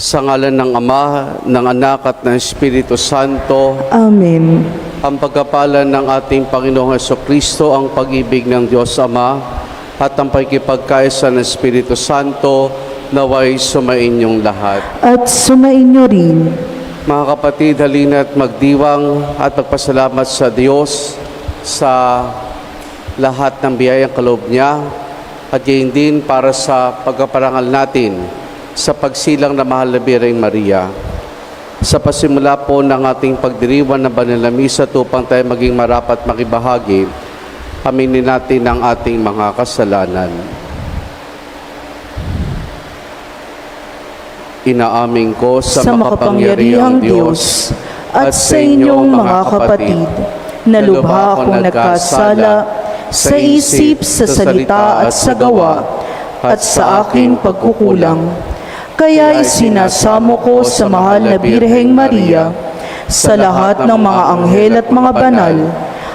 Sa ngalan ng Ama, ng Anak at ng Espiritu Santo. Amen. Ang pagkapalan ng ating Panginoong Hesukristo, ang pag-ibig ng Diyos Ama, at ang pagkipagkaisa ng Espiritu Santo, naway sumainyong lahat. At sumainyo rin. Mga kapatid, halina at magdiwang at magpasalamat sa Diyos sa lahat ng biyayang kaloob niya, at gayon din para sa pagkaparangal natin sa pagsilang na Mahal na Birheng Maria. Sa pasimula po ng ating pagdiriwang ng Banal na Misa, upang tayo maging marapat makibahagi, aminin natin ang ating mga kasalanan. Inaamin ko sa makapangyarihang Diyos at sa inyong mga kapatid, na lubha akong nagkasala sa isip, sa salita at sa gawa, at sa aking pagkukulang. Kaya isinasamo ko sa Mahal na Birheng Maria, sa lahat ng mga anghel at mga banal,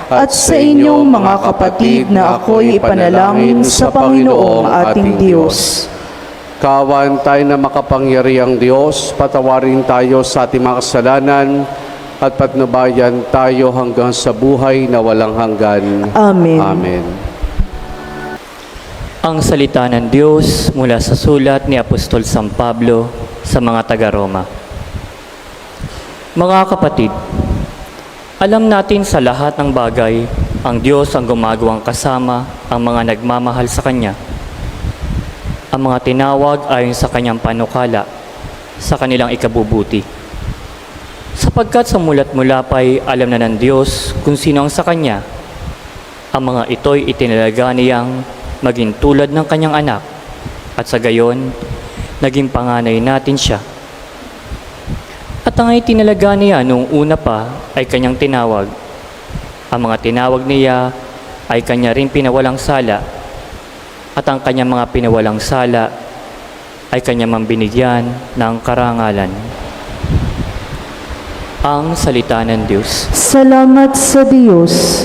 at sa inyong mga kapatid na ako'y ipanalangin sa Panginoong ating Diyos. Kawan tayo na makapangyarihang Diyos, patawarin tayo sa ating mga kasalanan at patnubayan tayo hanggang sa buhay na walang hanggan. Amen. Amen. Ang salita ng Diyos mula sa sulat ni Apostol San Pablo sa mga taga-Roma. Mga kapatid, alam natin sa lahat ng bagay, ang Diyos ang gumagawang kasama ang mga nagmamahal sa Kanya. Ang mga tinawag ayon sa Kanyang panukala, sa kanilang ikabubuti. Sapagkat sa mulat mula pa'y alam na ng Diyos kung sino ang sa Kanya, ang mga ito'y itinalaga niyang maging tulad ng Kanyang anak, at sa gayon, naging panganay natin siya. At ang itinalaga niya noong una pa ay Kanyang tinawag. Ang mga tinawag niya ay Kanya rin pinawalang sala, at ang Kanyang mga pinawalang sala ay Kanya mang binigyan ng karangalan. Ang salita ng Diyos. Salamat sa Diyos.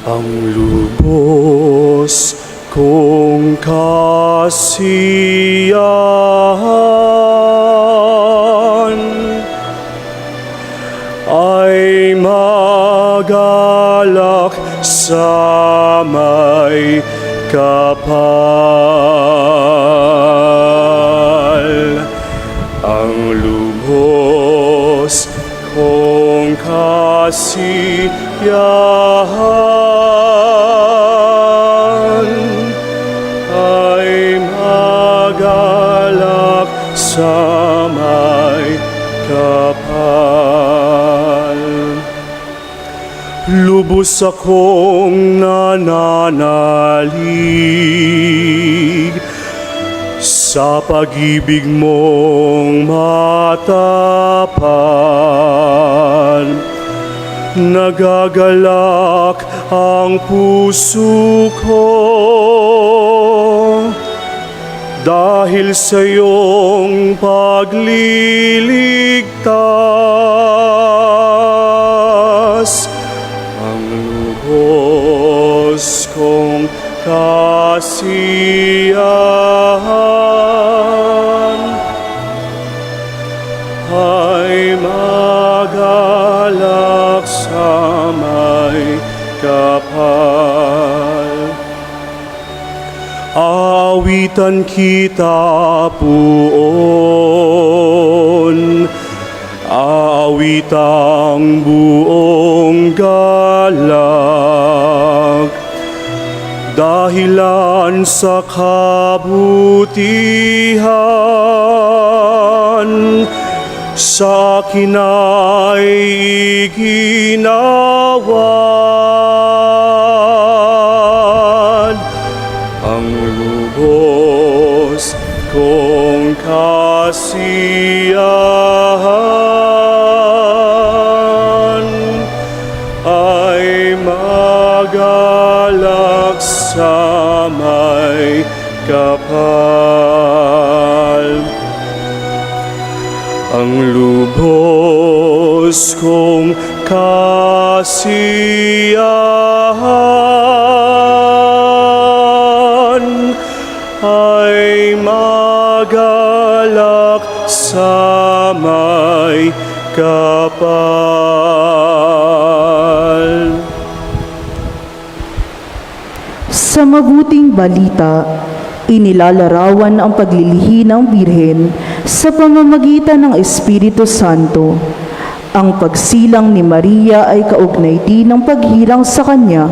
Ang lubos kong kasiyahan ay magalak sa may kapal. Ang lubos kong kasiyahan sa may kapal. Lubos akong nananalig sa pag-ibig mong matapat. Nagagalak ang puso ko dahil sa iyong pagliligtas. Ang lubos kong kasiyahan ay magalak sa may kapal. Awitan kita puon, awitang buong galak, dahilan sa kabutihan sa akin ay ginawa. ang lubos kong kasiyahan ay magalak sa may kapal. Ang lubos kong kasiyahan ay magalak sa may kapal. Sa mabuting balita, inilalarawan ang paglilihi ng Birhen sa pamamagitan ng Espiritu Santo. Ang pagsilang ni Maria ay kaugnay din ng paghirang sa kanya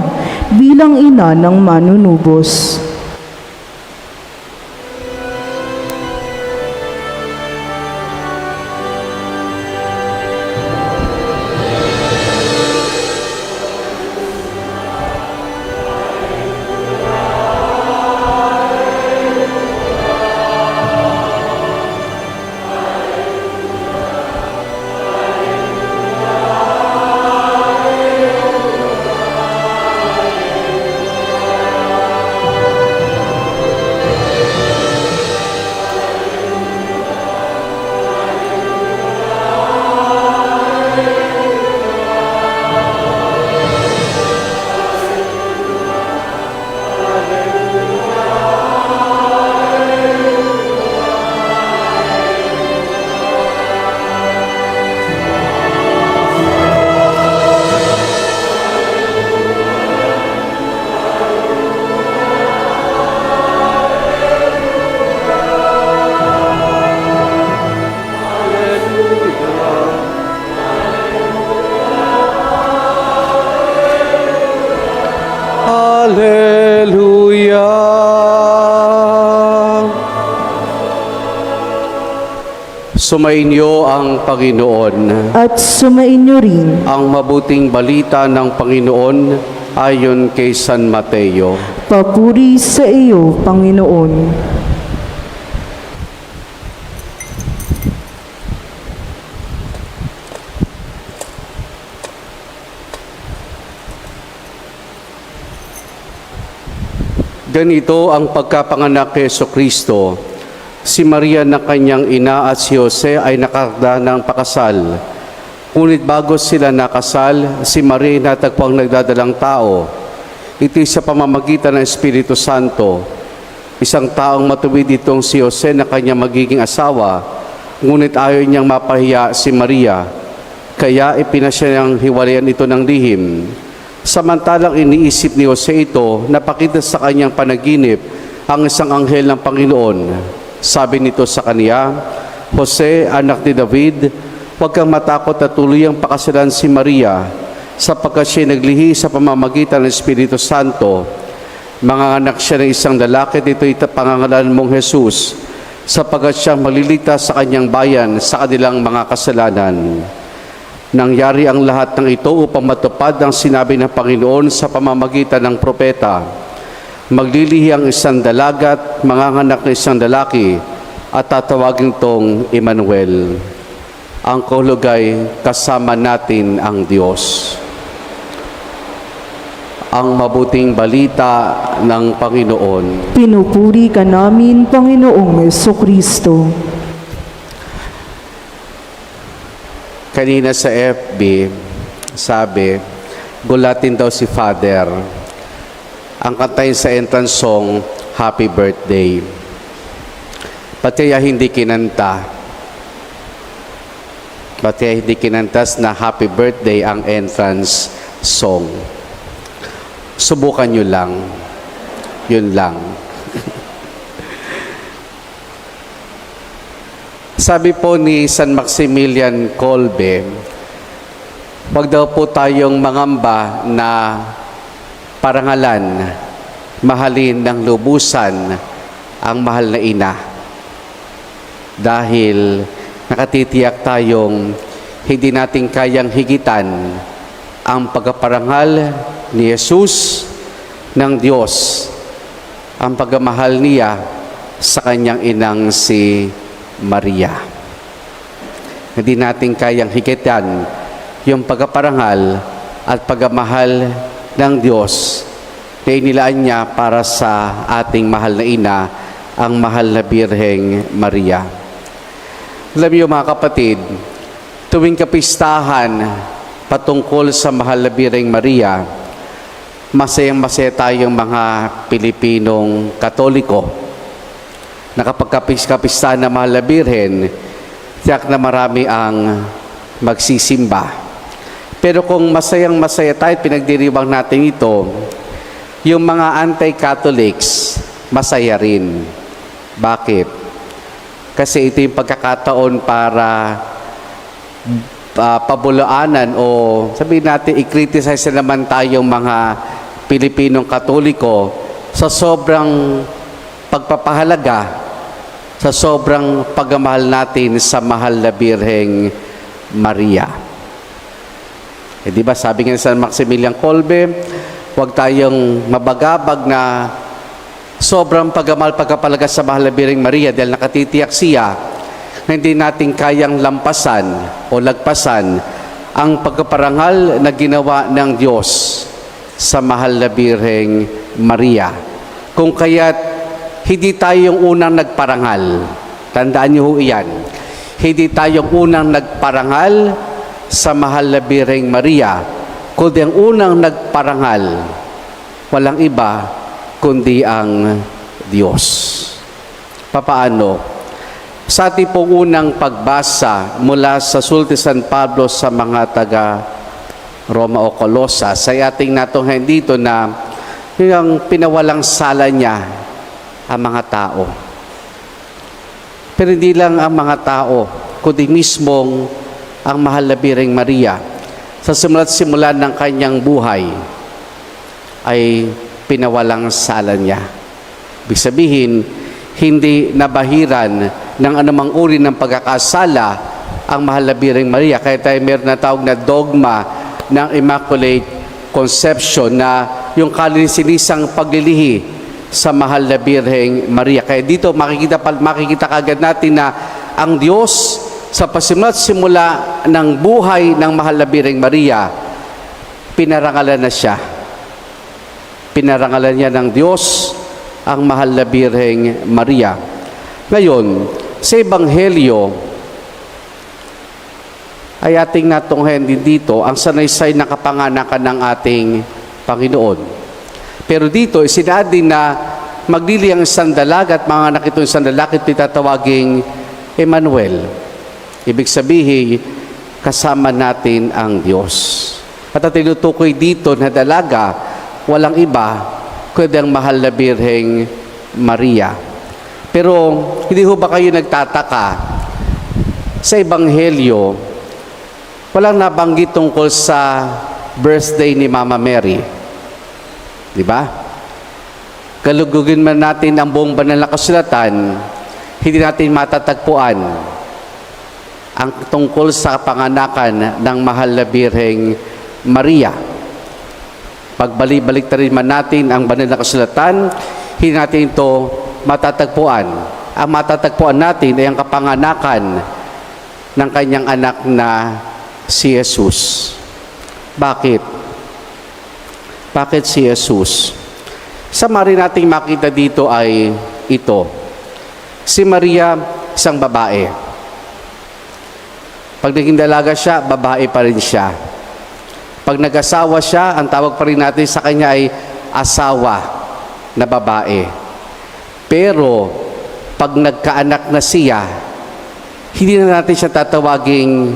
bilang ina ng manunubos. Hallelujah! Sumainyo ang Panginoon. At sumainyo rin. Ang mabuting balita ng Panginoon ayon kay San Mateo. Papuri sa iyo, Panginoon. Ganito ang pagkapanganak kay Jesucristo. Si Maria na kanyang ina at si Jose ay nakarda ng pakasal. Ngunit bago sila nakasal, si Maria natagpuang nagdadalang tao. Ito'y sa pamamagitan ng Espiritu Santo. Isang taong matuwid itong si Jose na kanyang magiging asawa, ngunit ayaw niyang mapahiya si Maria. Kaya ipinasya niyang hiwalayan ito ng lihim. Samantalang iniisip ni Jose ito, napakita sa kanyang panaginip ang isang anghel ng Panginoon. Sabi nito sa kaniya, Jose, anak ni David, huwag kang matakot at tuluyang pakasalan si Maria, sapagkat siya naglihi sa pamamagitan ng Espiritu Santo. Manganganak siya ng isang lalaki, ito'y pangangalan mong Jesus, sapagkat siyang maliligtas sa kanyang bayan sa kanilang mga kasalanan. Nangyari ang lahat ng ito upang matupad ang sinabi ng Panginoon sa pamamagitan ng propeta. Maglilihi ang isang dalagat, manganganak ng isang lalaki, at tatawagin tong Emmanuel. Ang kahulugay, kasama natin ang Diyos. Ang mabuting balita ng Panginoon. Pinupuri ka namin, Panginoong Jesucristo. Kanina sa FB, sabi, gulatin daw si Father. Ang kantahin sa entrance song, Happy Birthday. Ba't kaya hindi kinanta? Ba't kaya hindi kinantas na Happy Birthday ang entrance song? Subukan nyo lang. Yun lang. Sabi po ni San Maximilian Kolbe, wag daw po tayong mangamba na parangalan, mahalin ng lubusan ang mahal na ina. Dahil nakatitiyak tayong hindi natin kayang higitan ang pagpaparangal ni Jesus ng Diyos ang pagmamahal niya sa kanyang inang si Maria. Hindi natin kayang higitan yung pagpaparangal at pagmamahal ng Diyos na inilaan niya para sa ating mahal na ina, ang mahal na Birheng Maria. Alam niyo mga kapatid, tuwing kapistahan patungkol sa mahal na Birheng Maria, masayang-masaya tayong mga Pilipinong Katoliko na kapag kapistahan ng mahal na Birhen, tiyak na marami ang magsisimba. Pero kung masayang-masaya tayo, pinagdiriwang natin ito, yung mga anti-Catholics, masaya rin. Bakit? Kasi ito yung pagkakataon para pabulaanan o sabihin natin, i-criticize na naman tayong mga Pilipinong Katoliko sa sobrang pagpapahalaga, sa sobrang pagmamahal natin sa mahal na Birheng Maria. Di ba sabi nga ni San Maximilian Kolbe, huwag tayong mabagabag na sobrang pagmamahal, pagpapahalaga sa mahal na Birheng Maria dahil nakatitiyak siya na hindi natin kayang lampasan o lagpasan ang pagpaparangal na ginawa ng Diyos sa mahal na Birheng Maria. Kung kaya't hindi tayong unang nagparangal, tandaan niyo ho iyan, hindi tayong unang nagparangal sa mahal na Birheng Maria, kundi ang unang nagparangal, walang iba kundi ang Diyos. Papaano? Sa ating pong unang pagbasa mula sa Sulti San Pablo sa mga taga Roma o Colosas, ay ating natunghayan dito na yung pinawalang sala niya ang mga tao. Pero hindi lang ang mga tao, kundi mismong ang mahal na Birheng Maria. Sa simula ng kanyang buhay, ay pinawalang sala niya. Ibig sabihin, hindi nabahiran ng anumang uri ng pagkakasala ang mahal na Birheng Maria. Kaya tayo meron na tawag na dogma ng Immaculate Conception na yung kalinisan paglilihi sa mahal na Birheng Maria. Kaya dito makikita kagad natin na ang Diyos sa pasimula ng buhay ng mahal na Birheng Maria, pinarangalan na siya. Pinarangalan niya ng Diyos ang mahal na Birheng Maria. Ngayon, sa Ebanghelyo, ay ating natunghayan din dito ang sanaysay na kapanganakan ng ating Panginoon. Pero dito, isinad din na maglili ang isang dalaga at mga anak itong isang lalaki itatawaging Emmanuel. Ibig sabihin, kasama natin ang Diyos. At ang tinutukoy dito na dalaga, walang iba kundi ang mahal na Birheng Maria. Pero hindi ho ba kayo nagtataka? Sa Ebanghelyo, walang nabanggit tungkol sa birthday ni Mama Mary. Di ba? Kalugugin man natin ang buong banal na kasulatan, hindi natin matatagpuan ang tungkol sa panganakan ng mahal na Birheng Maria. Pagbalik-balik rin man natin ang banal na kasulatan, hindi natin ito matatagpuan. Ang matatagpuan natin ay ang kapanganakan ng kanyang anak na si Jesus. Bakit? Bakit si Jesus? Sa mari nating makita dito ay ito. Si Maria, isang babae. Pag naging dalaga siya, babae pa rin siya. Pag nag-asawa siya, ang tawag pa rin natin sa kanya ay asawa na babae. Pero, pag nagkaanak na siya, hindi na natin siya tatawaging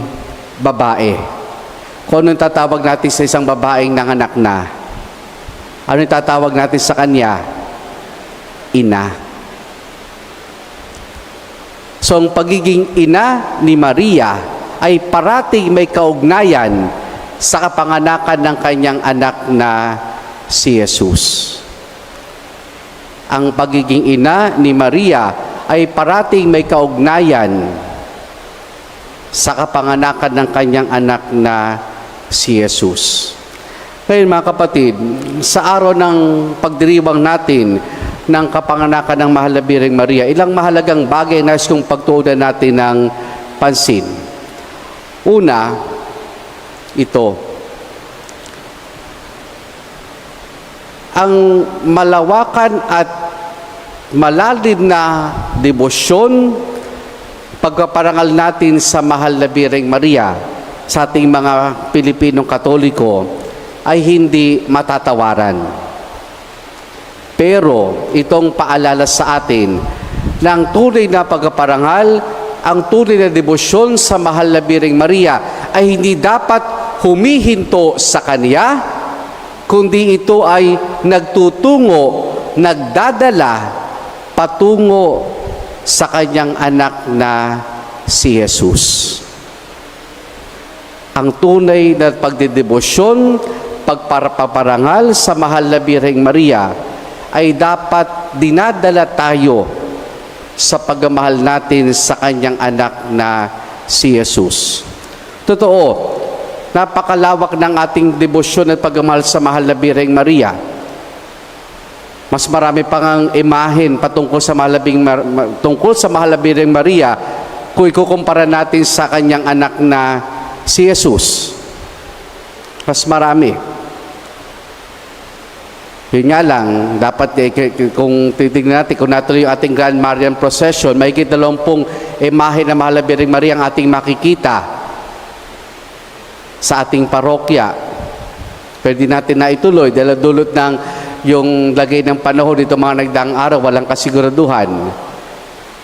babae. Kung anong tatawag natin sa isang babaeng nanganak na, ano yung tatawag natin sa kanya? Ina. So, ang pagiging ina ni Maria ay parating may kaugnayan sa kapanganakan ng kanyang anak na si Jesus. Ang pagiging ina ni Maria ay parating may kaugnayan sa kapanganakan ng kanyang anak na si Jesus. Ngayon mga kapatid, sa araw ng pagdiriwang natin ng kapanganakan ng Mahal na Birheng Maria, ilang mahalagang bagay na nais kong pagtuunan natin ng pansin. Una, ito. Ang malawakan at malalim na debosyon, pagpaparangal natin sa Mahal na Birheng Maria sa ating mga Pilipinong Katoliko ay hindi matatawaran. Pero itong paalala sa atin ng tunay na pagpaparangal, ang tunay na debosyon sa Mahal na Birheng Maria ay hindi dapat humihinto sa Kanya, kundi ito ay nagtutungo, nagdadala patungo sa Kanyang anak na si Jesus. Ang tunay na pagdedebosyon, pagpaparangal sa Mahal na Birheng Maria ay dapat dinadala tayo sa pagmamahal natin sa Kanyang anak na si Jesus. Totoo, napakalawak ng ating debosyon at pagmamahal sa Mahal na Birheng Maria. Mas marami pang ang imahen patungkol sa Mahal na Birheng Maria kung ikukumpara natin sa Kanyang anak na si Jesus. Mas marami. Yun nga lang, dapat kung titignan natin, kung natuloy yung ating Grand Marian Procession, may 20 imahe ng Mahal na Birheng Maria ang ating makikita sa ating parokya. Pwede natin na ituloy dahil dulot ng yung lagay ng panahon dito mga nagdaang araw, walang kasiguraduhan.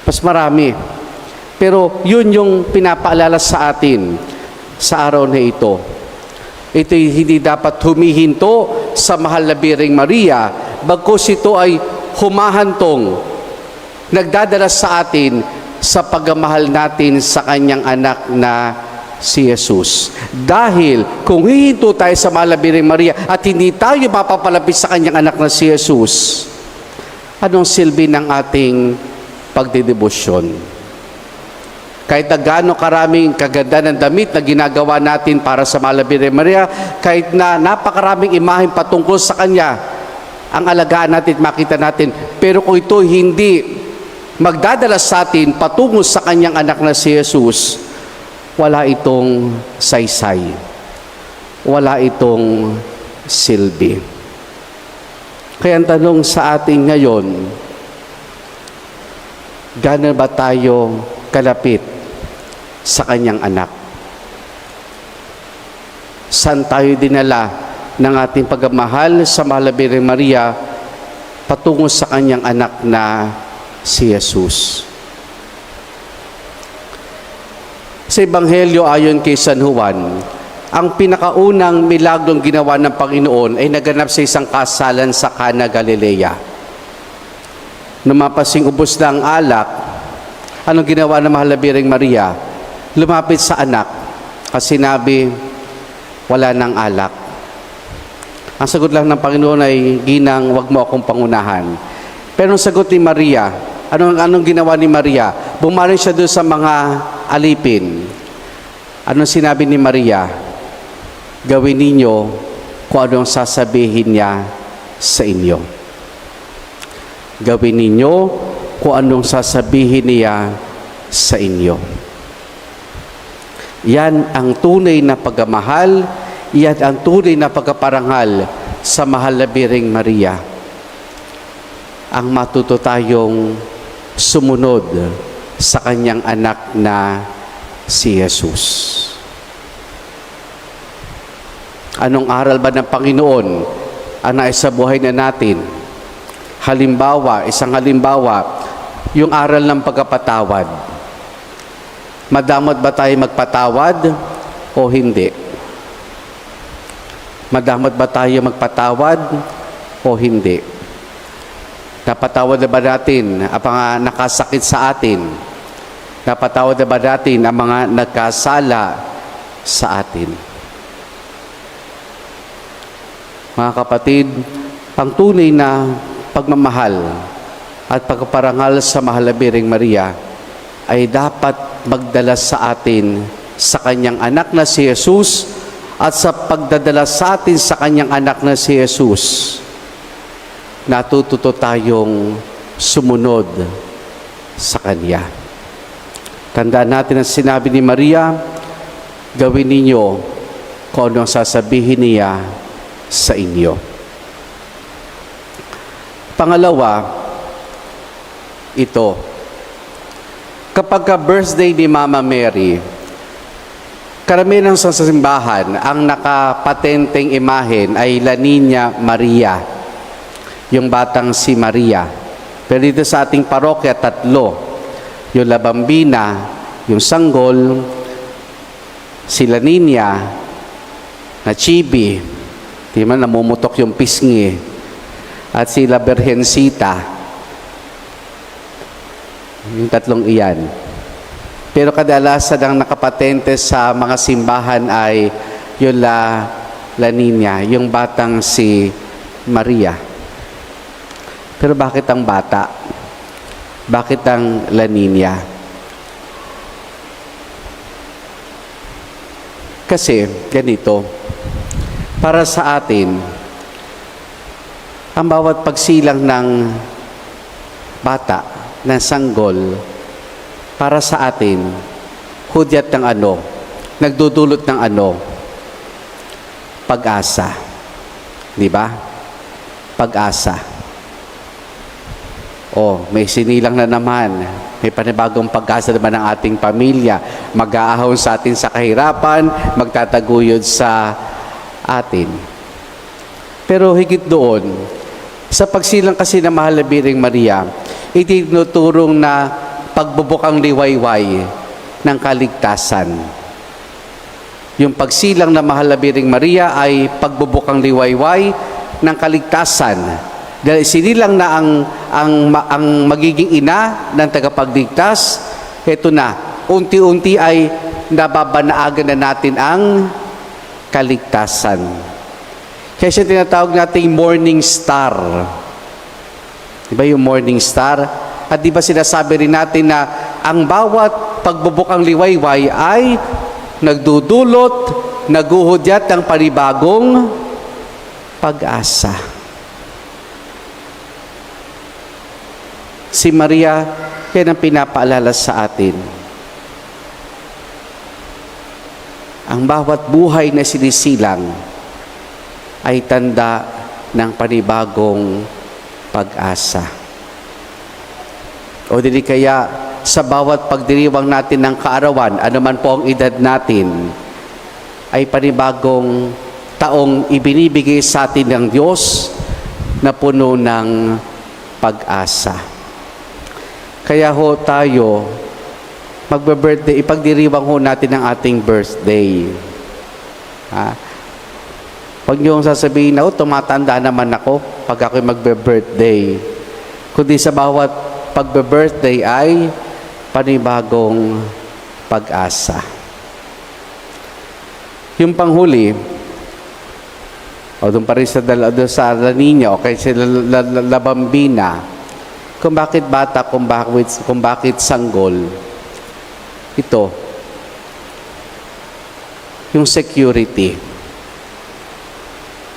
Mas marami. Pero yun yung pinapaalala sa atin sa araw na ito. Ito'y hindi dapat humihinto sa Mahal na Birheng Maria, bagkus ito ay humahantong, nagdadala sa atin sa pagmamahal natin sa Kanyang anak na si Jesus. Dahil kung hihinto tayo sa Mahal na Birheng Maria at hindi tayo mapapalapit sa Kanyang anak na si Jesus, anong silbi ng ating pagdedebosyon? Kahit na gaano karaming kaganda ng damit na ginagawa natin para sa Mahal na Birheng Maria, kahit na napakaraming imahen patungkol sa Kanya, ang alagaan natin at makita natin, pero kung ito hindi magdadala sa atin patungo sa Kanyang anak na si Jesus, wala itong saysay. Wala itong silbi. Kaya ang tanong sa atin ngayon, gaano ba tayo kalapit sa Kanyang anak? Saan tayo dinala ng ating pagmamahal sa Mahal na Birheng Maria patungo sa Kanyang anak na si Jesus? Sa Ebanghelyo ayon kay San Juan, ang pinakaunang milagrong ginawa ng Panginoon ay naganap sa isang kasalan sa Cana, Galilea. Nung mapasing ubos na ang alak, anong ginawa ng Mahal na Birheng Maria? Lumapit sa anak at sinabi, wala nang alak. Ang sagot lang ng Panginoon ay, Ginang, wag mo akong pangunahan. Pero ang sagot ni Maria, anong ginawa ni Maria? Bumaling siya doon sa mga alipin. Anong sinabi ni Maria? Gawin ninyo kung anong sasabihin niya sa inyo. Gawin ninyo kung anong sasabihin niya sa inyo. Yan ang tunay na pagmamahal, yan ang tunay na pagpaparangal sa Mahal na Birheng Maria. Ang matuto tayong sumunod sa Kanyang anak na si Jesus. Anong aral ba ng Panginoon ang naisa buhay na natin? Halimbawa, isang halimbawa, yung aral ng pagkapatawad. Madamot ba tayo magpatawad o hindi? Madamot ba tayo magpatawad o hindi? Napatawad na ba natin ang mga nakasakit sa atin? Napatawad na ba natin ang mga nagkasala sa atin? Mga kapatid, ang tunay na pagmamahal at pagpaparangal sa Mahal na Birheng Maria ay dapat magdala sa atin sa Kanyang anak na si Jesus, at sa pagdadala sa atin sa Kanyang anak na si Jesus, natututo tayong sumunod sa Kanya. Tandaan natin ang sinabi ni Maria, gawin ninyo kung ano ang sasabihin niya sa inyo. Pangalawa, ito. Kapag birthday ni Mama Mary, karamihan sa simbahan, ang nakapatenteng imahen ay La Niña Maria, yung batang si Maria. Pero dito sa ating parokya, 3. Yung La Bambina, yung sanggol, si La Niña, na chibi, di man namumutok yung pisngi, at si La Virgencita. Yung 3 iyan. Pero kadalasan ang nakapatente sa mga simbahan ay yung La Niña, yung batang si Maria. Pero bakit ang bata? Bakit ang La Niña? Kasi, ganito, para sa atin, ang bawat pagsilang ng bata, ng sanggol, para sa atin, hudyat ng ano, nagdudulot ng ano, pag-asa. Di ba? Pag-asa. May sinilang na naman. May panibagong pag-asa naman ng ating pamilya. Mag-aahon sa atin sa kahirapan, magtataguyod sa atin. Pero higit doon, sa pagsilang kasi ng Mahal na Birheng Maria, itinuturong na pagbubukang liwayway ng kaligtasan. Yung pagsilang ng Mahal na Birheng Maria ay pagbubukang liwayway ng kaligtasan. Dahil sinilang na ang magiging ina ng tagapagligtas, eto na, unti-unti ay nababanaagan na natin ang kaligtasan. Kaya siya tinatawag natin morning star. Di ba yung morning star? At di ba sinasabi rin natin na ang bawat pagbubukang liwayway ay nagdudulot, naguhudyat ng panibagong pag-asa. Si Maria, yan ang pinapaalala sa atin. Ang bawat buhay na sinisilang ay tanda ng panibagong pag-asa. O dili kaya sa bawat pagdiriwang natin ng kaarawan, anuman po ang edad natin, ay panibagong taong ibinibigay sa atin ng Diyos na puno ng pag-asa. Kaya ho tayo, magbe-birthday, ipagdiriwang ho natin ang ating birthday. Huwag niyong sasabihin na, tumatanda naman ako pag ako'y magbe-birthday. Kundi sa bawat pagbe-birthday ay panibagong pag-asa. Yung panghuli, doon pa rin sa La Niña, o kay sa La Bambina, kung bakit bata, kung bakit sanggol, ito, yung security.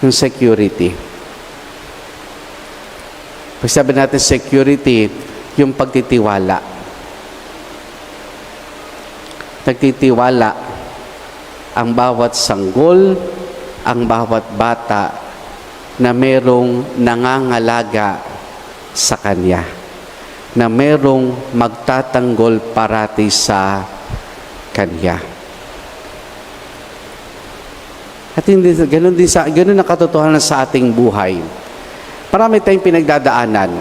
Yung security. Pag sabi natin security, yung pagtitiwala. Nagtitiwala ang bawat sanggol, ang bawat bata na merong nangangalaga sa Kanya, na merong magtatanggol parati sa Kanya. At hindi, ganun ang katotohanan sa ating buhay. Marami tayong pinagdadaanan.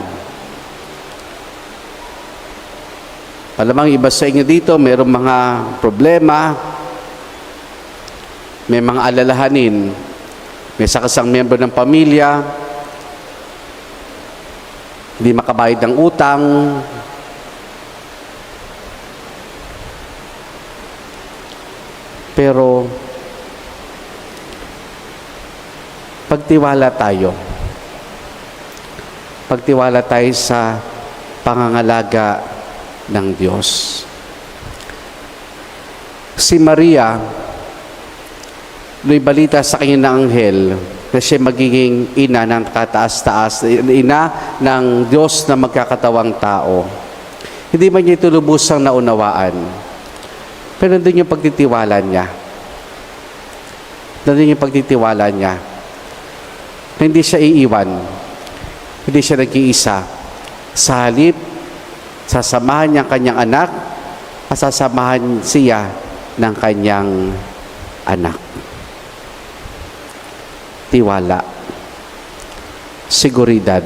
Alamang iba sa inyo dito, merong mga problema, may mga alalahanin, may sakasang miyembro ng pamilya, hindi makabayad ng utang, pero pagtiwala tayo sa pangangalaga ng Diyos. Si Maria, may balita sa kanya ng anghel, na siya magiging ina ng kataas-taas, ina ng Diyos na magkakatawang tao. Hindi man niya ito lubusang naunawaan, pero nandun yung pagtitiwala niya. Nandun yung pagtitiwala niya. Na hindi siya iiwan. Hindi siya nag-iisa. Sa halip, sasamahan niya ang kanyang anak at sasamahan siya ng kanyang anak. Tiwala. Seguridad.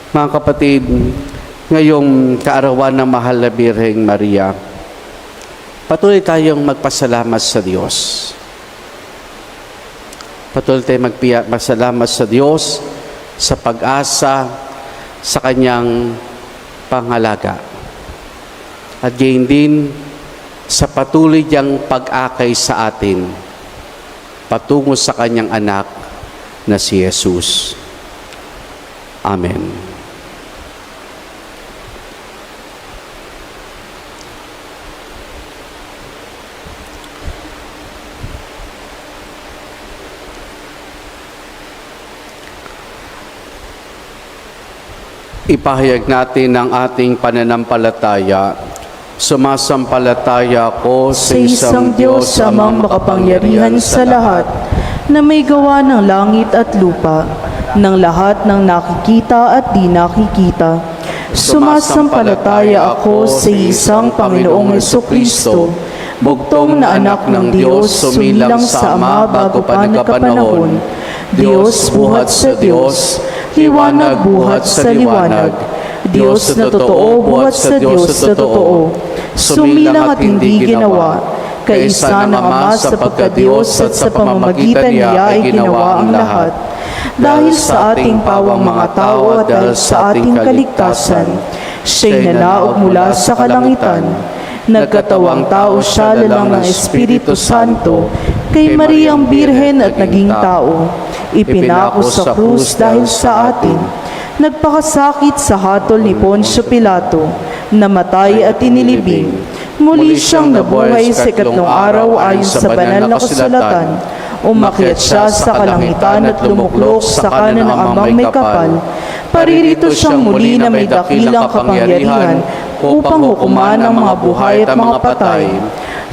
Mga kapatid, ngayong kaarawan ng mahal na Birheng Maria, patuloy tayong magpasalamat sa Diyos. Patuloy tayong magpasalamat sa Diyos sa pag-asa sa kanyang pangalaga. At gayon din sa patuloy niyang pag-akay sa atin patungo sa kanyang anak na si Jesus. Amen. Ipahayag natin ang ating pananampalataya. Sumasampalataya ako Sa isang Diyos amang makapangyarihan sa lahat, na may gawa ng langit at lupa, ng lahat ng nakikita at di nakikita. Sumasampalataya ako sa isang Panginoong Hesukristo, bugtong na anak ng Diyos, sumilang sa Ama bago pa nagkapanahon, Diyos buhat sa Diyos, liwanag buhat sa liwanag, Diyos na totoo buhat sa Diyos na totoo, sumilang at hindi ginawa, kaisa ng Ama sa pagka-Diyos at sa pamamagitan niya ay ginawa ang lahat. Dahil sa ating pawang mga tao at dahil sa ating kaligtasan, siya'y nanaog mula sa kalangitan. Nagkatawang tao siya lalang ng Espiritu Santo, kay Mariang Birhen at naging tao. Ipinako sa krus dahil sa atin. Nagpakasakit sa hatol ni Poncio Pilato, namatay at inilibing. Muli siyang nabuhay sa ikatlong araw ayon sa banal na kasulatan. Umakyat siya sa kalangitan at lumuklok sa kanan ng Amang may kapal. Paririto siyang muli na may dakilang kapangyarihan upang hukuman ang mga buhay at mga patay.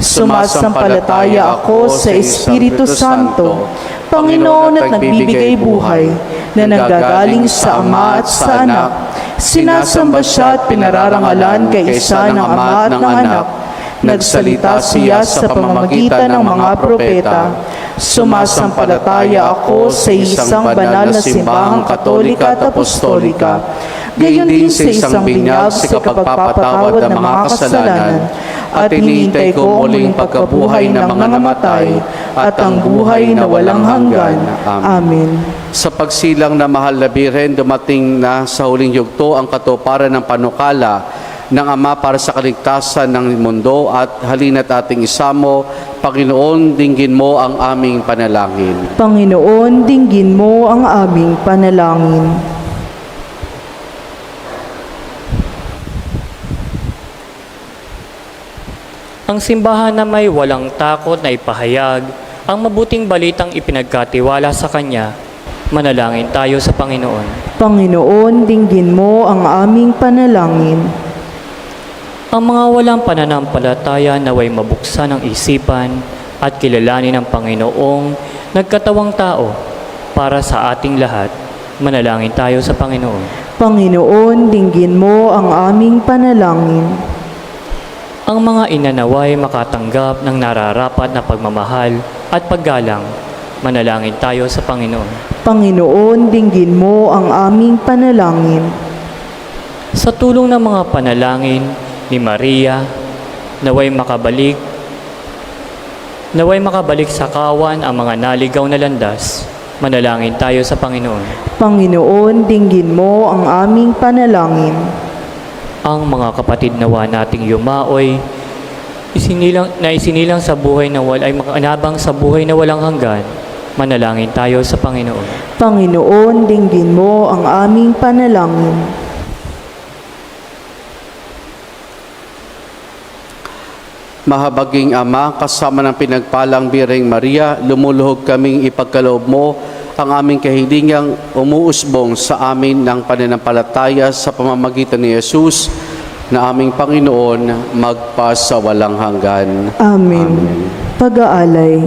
Sumasampalataya ako sa Espiritu Santo, Panginoon at nagbibigay buhay, na nanggagaling sa Ama at sa Anak. Sinasamba siya at pinararangalan kay isa ng Ama at ng Anak. Nagsalita siya sa pamamagitan ng mga propeta. Sumasampalataya ako sa isang banal na simbahang katolika at apostolika, gayon din sa isang binyag sa kapagpapatawad ng mga kasalanan, at hinihintay ko muling pagkabuhay ng mga namatay at ang buhay na walang hanggan. Amen. Sa pagsilang na mahal na Birhen, dumating na sa huling yugto ang katuparan ng panukala ng Ama para sa kaligtasan ng mundo, at halina't ating isamo. Panginoon, dinggin mo ang aming panalangin. Panginoon, dinggin mo ang aming panalangin. Ang simbahan na may walang takot na ipahayag ang mabuting balitang ipinagkatiwala sa Kanya. Manalangin tayo sa Panginoon. Panginoon, dinggin mo ang aming panalangin. Ang mga walang pananampalataya naway mabuksan ang isipan at kilalanin ng Panginoong nagkatawang tao para sa ating lahat. Manalangin tayo sa Panginoon. Panginoon, dinggin mo ang aming panalangin. Ang mga inanaway makatanggap ng nararapat na pagmamahal at paggalang. Manalangin tayo sa Panginoon. Panginoon, dinggin mo ang aming panalangin. Sa tulong ng mga panalangin ni Maria, naway makabalik sa kawan ang mga naligaw na landas. Manalangin tayo sa Panginoon. Panginoon, dinggin mo ang aming panalangin. Ang mga kapatid nawa nating yumaoy, isinilang sa buhay na ay makanabang sa buhay na walang hanggan. Manalangin tayo sa Panginoon. Panginoon, dinggin mo ang aming panalangin. Mahabaging Ama, kasama ng pinagpalang Birheng Maria, lumuluhog kaming ipagkaloob mo ang aming kahilingang umuusbong sa amin ng pananampalataya sa pamamagitan ni Jesus na aming Panginoon magpasawalang hanggan. Amen. Pag-aalay.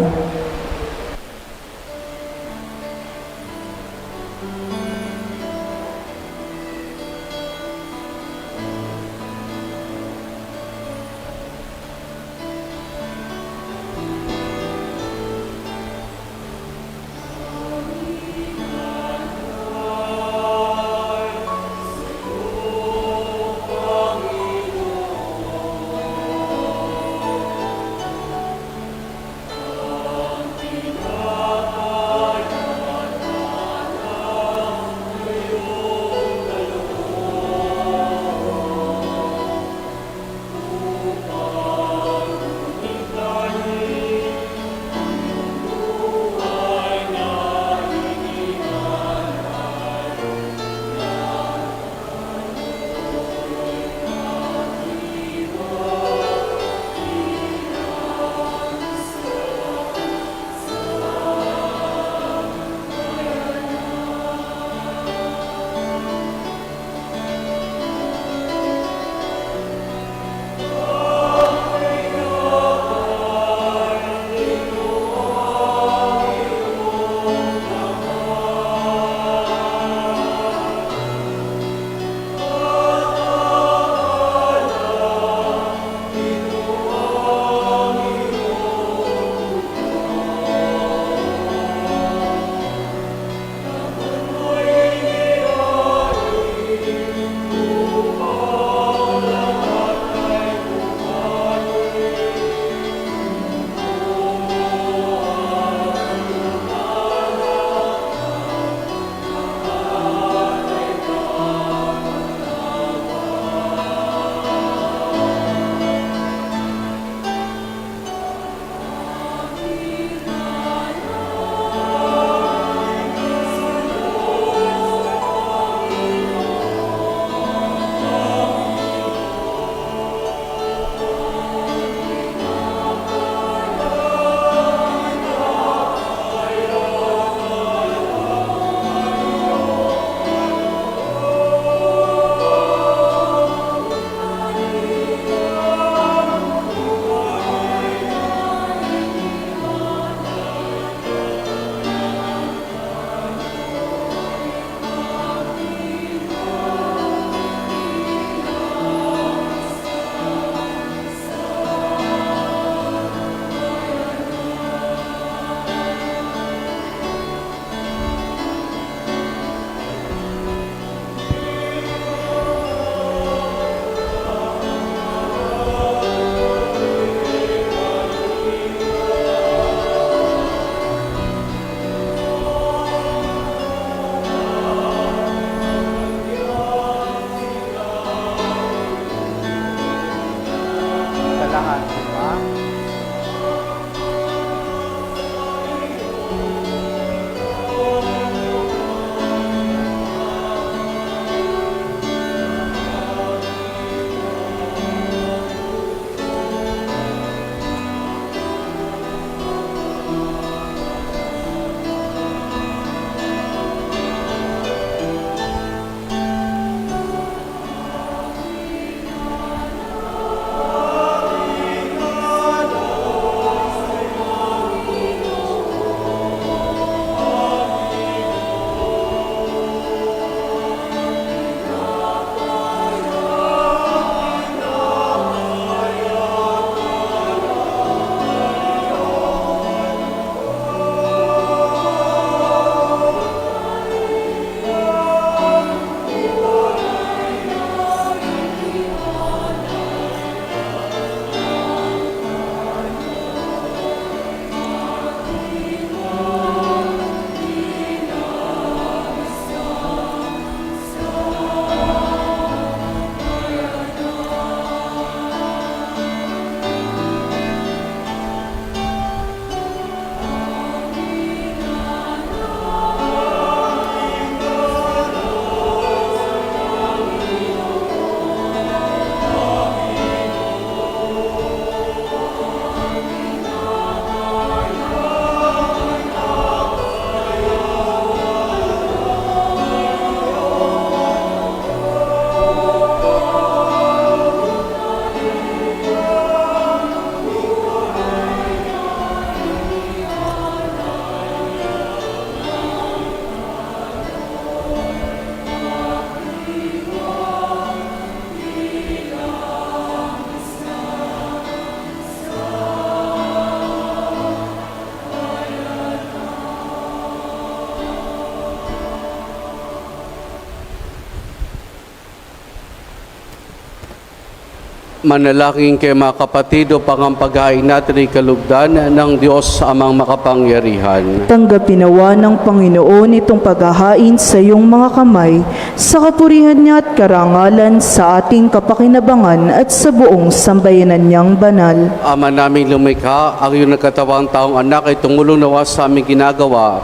Manalangin kayo mga kapatid upang ang paghain natin ay kalugdan ng Diyos amang makapangyarihan. Tanggapin nawa ng Panginoon itong paghahain sa iyong mga kamay, sa kapurihan niya at karangalan sa ating kapakinabangan at sa buong sambayanan niyang banal. Ama naming lumikha, ang iyong nagkatawang taong anak ay tumulong nawa sa aming ginagawa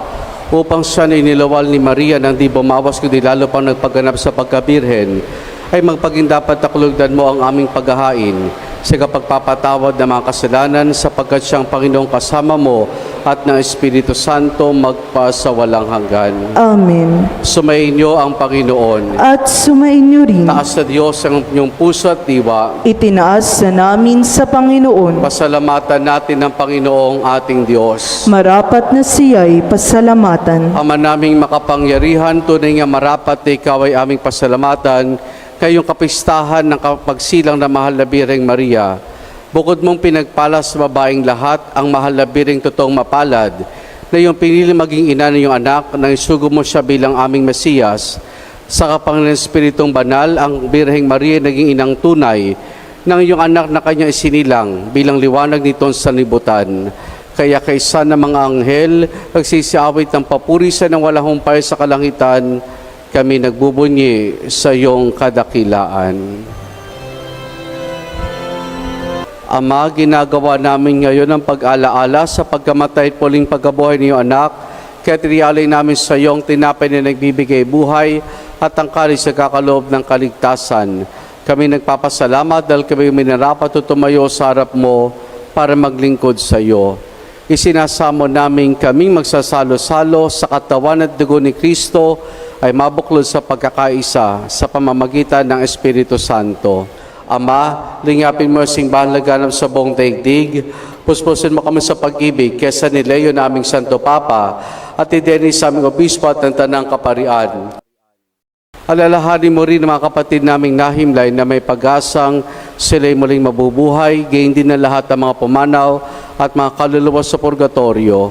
upang siya na inilawal ni Maria nang di bumawas kundi lalo pang nagpaganap sa pagkabirhen, ay magpaging dapat nakulugdan mo ang aming paghahain sa kapagpapatawad ng mga kasalanan sapagkat siyang Panginoong kasama mo at ng Espiritu Santo magpa sa walang hanggan. Amen. Sumainyo ang Panginoon. At sumainyo rin, Taas sa Diyos ang inyong puso at diwa. itinaas na namin sa Panginoon. Pasalamatan natin ang Panginoong ating Diyos. Marapat na siya'y pasalamatan. Ama naming makapangyarihan, tunay nga marapat na ikaw ay aming pasalamatan, kayong kapistahan ng pagsilang na mahal na Birheng Maria. Bukod mong pinagpala sa babaeng lahat, ang mahal na Birheng totoong mapalad, na iyong pinili maging ina ng iyong anak, nang isugo mo siya bilang aming Mesiyas. Sa kapangyarihan ng Espiritong Banal, ang Birheng Maria naging inang tunay, ng iyong anak na kanyang isinilang, bilang liwanag nito sa libutan. Kaya kaysa ng mga anghel, nagsisiawit ng papurisan ng walang humpay sa kalangitan, kami nagbubunyi sa iyong kadakilaan. Ama, ginagawa namin ngayon ang pag-alaala sa pagkamatay at muling pagkabuhay ng iyong anak, kaya tinialay namin sa iyong tinapay na nagbibigay buhay at ang kalis sa kakaloob ng kaligtasan. Kami nagpapasalamat dahil kami minarapat o tumayo sa harap mo para maglingkod sa iyo. Isinasamo namin kaming magsasalo-salo sa katawan at dugo ni Kristo ay mabuklod sa pagkakaisa sa pamamagitan ng Espiritu Santo. Ama, lingapin mo ang simbahan laganap sa buong daigdig. Puspusin mo kami sa pag-ibig kesa ni Leo na aming Santo Papa at ni Dennis sa aming obispo at ng Tanang Kaparian. Alalahanin mo rin mga kapatid naming nahimlay na may pag-asang sila'y muling mabubuhay, gayon din na lahat ng mga pumanaw at mga kaluluwa sa purgatorio.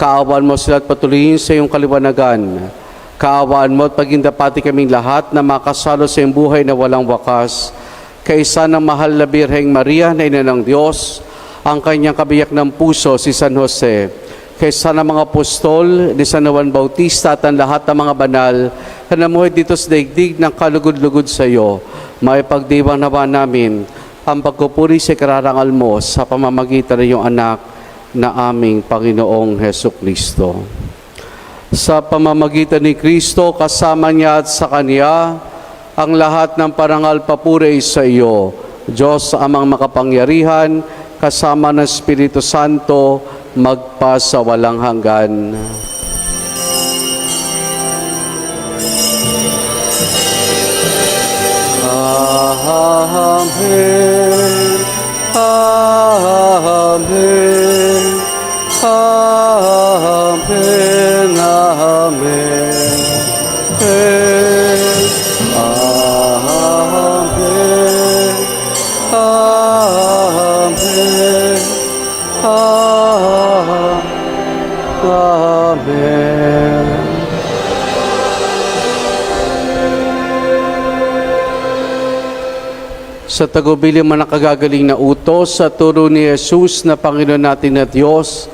Kaawan mo sila at patuloyin sa iyong kaliwanagan. Kaawaan mo at pagindapati kaming lahat na makasalo sa iyong buhay na walang wakas. Kaisa ng mahal na Birheng Maria na ina ng Diyos, ang kanyang kabiyak ng puso si San Jose. Kaisa ng mga apostol ni San Juan Bautista at ang lahat ng mga banal na namuhay dito sa daigdig ng kalugod-lugod sa iyo. Maipagdiwang nawa namin ang pagkupuri sa kararangal mo sa pamamagitan ng iyong anak na aming Panginoong Hesukristo. Sa pamamagitan ni Kristo, kasama niya at sa Kanya, ang lahat ng parangal papuri sa iyo, Diyos amang makapangyarihan, kasama ng Espiritu Santo, magpa sa walang hanggan. Amen. Amen. Amen. Amen. Amen. Amen. Amen. Sa tagubilin man ang kagagaling na utos sa turo ni Jesus na Panginoon natin at Diyos,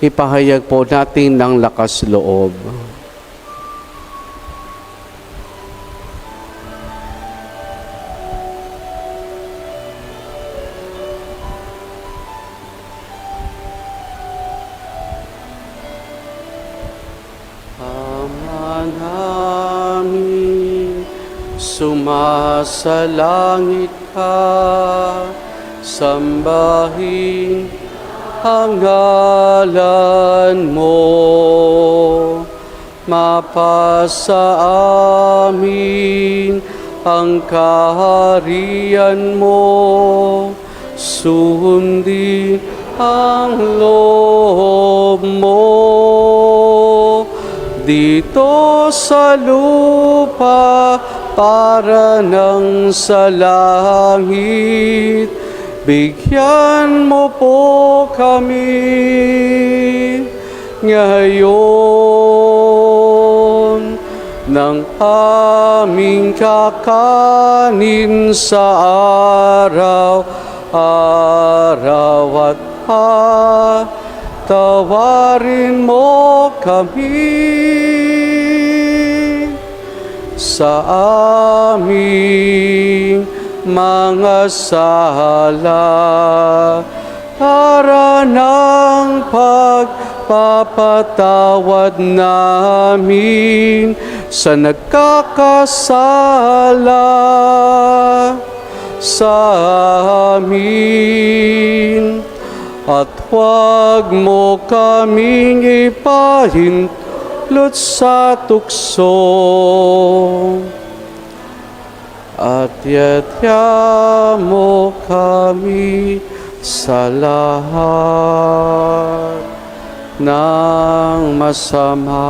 ipahayag po natin ng lakas loob. Ama namin, sumasalangit ka, sambahin ang ngalan mo, mapasa amin ang kaharian mo, sundin ang loob mo, dito sa lupa para nang sa langit. Bigyan mo po kami ngayon ng aming kakanin sa araw-araw at tawarin mo kami sa aming mga sala para ng pagpapatawad namin sa nagkakasala sa amin. At huwag mo kaming ipahintulot sa tukso, at yatya mo kami sa lahat ng masama.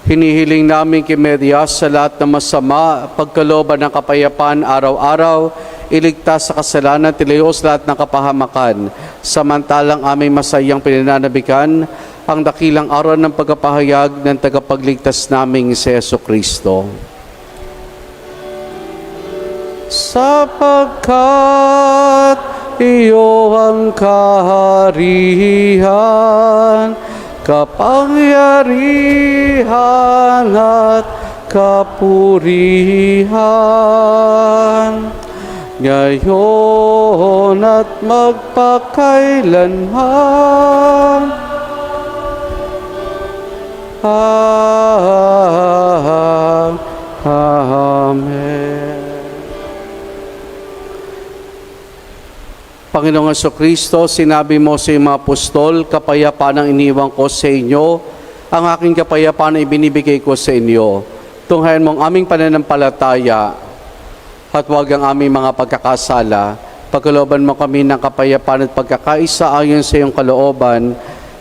Hinihiling namin kay Maria sa lahat ng masama, pagkalooban ng kapayapaan araw-araw, iligtas sa kasalanan, tilayos lahat ng kapahamakan, samantalang aming masayang pinananabikan ang dakilang araw ng pagpapahayag ng tagapagligtas naming si Jesucristo. Sapagkat iyo ang kaharian, kapangyarihan at kapurihan, ngayon at magpakailanman. Amen. Panginoong Jesucristo, sinabi mo sa mga apostol, kapayapaan ang iniwan ko sa inyo, ang aking kapayapaan ay binibigay ko sa inyo. Tunghayan mo ang aming pananampalataya at huwag ang aming mga pagkakasala. Pagkalooban mo kami ng kapayapaan at pagkakaisa ayon sa iyong kalooban,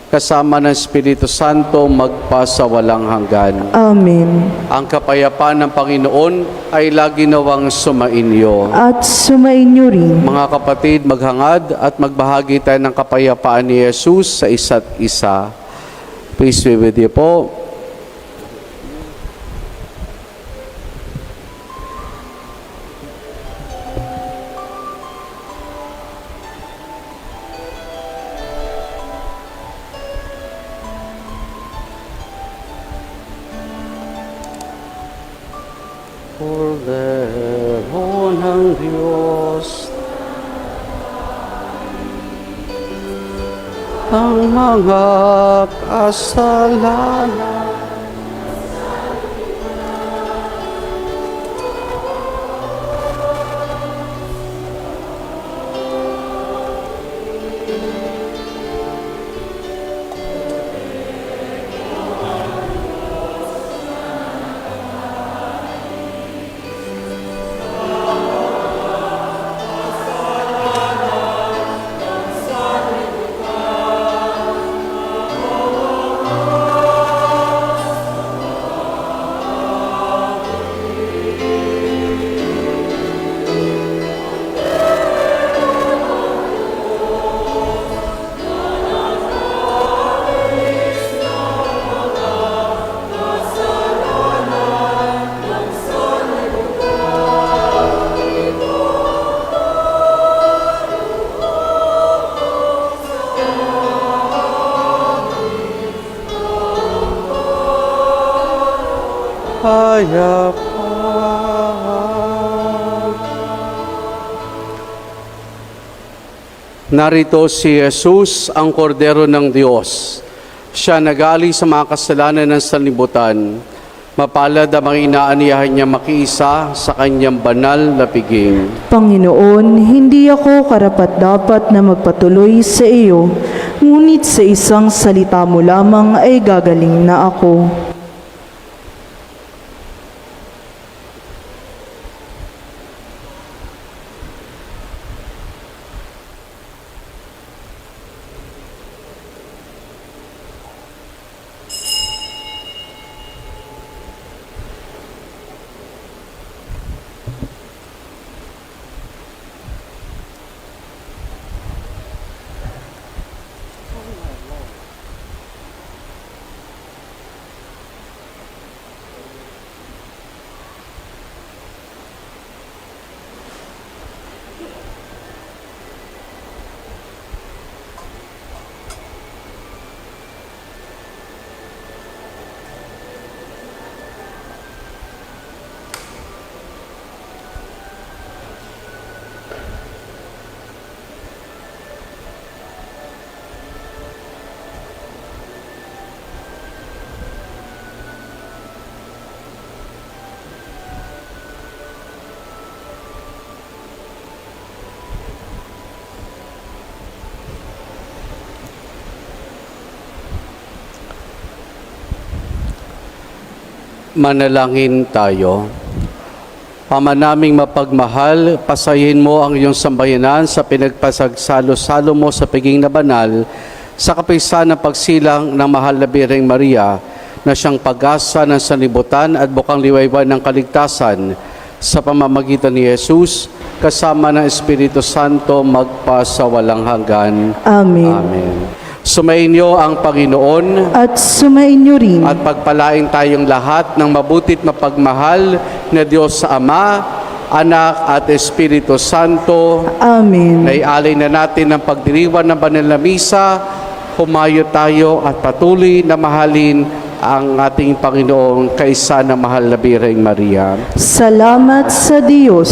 kasama ng Espiritu Santo magpasawalang hanggan. Amen. Ang kapayapaan ng Panginoon ay lagi nawang sumainyo. At sumainyo rin. Mga kapatid, maghangad at magbahagi tayo ng kapayapaan ni Jesus sa isa't isa. Please be with you po. Cordero ng Diyos, ang mga kasalanan kapayapaan. Narito si Jesus, ang Kordero ng Diyos. Siya nagali sa mga kasalanan ng sanlibutan. Mapalad ang mga inaaniyahan niya makiisa sa kanyang banal na piging. Panginoon, hindi ako karapat-dapat na magpatuloy sa iyo, ngunit sa isang salita mo lamang ay gagaling na ako. Manalangin tayo. Ama naming mapagmahal, pasayin mo ang iyong sambayanan sa pinagpasagsalo-salo mo sa piging na banal sa kapisahan ng pagsilang ng mahal na Birheng Maria na siyang pag-asa ng sanlibutan at bukang liwayway ng kaligtasan sa pamamagitan ni Jesus kasama ng Espiritu Santo magpasawalang hanggan. Amen. Amen. Sumainyo ang Panginoon At sumainyo rin. at pagpalain tayong lahat ng mabutit mapagmahal na Diyos sa Ama, Anak at Espiritu Santo. Amen. Naialay na natin ang pagdiriwan ng banal na misa. Humayo tayo at patuloy na mahalin ang ating Panginoong kaisa ng mahal na Birheng Maria. Salamat sa Diyos.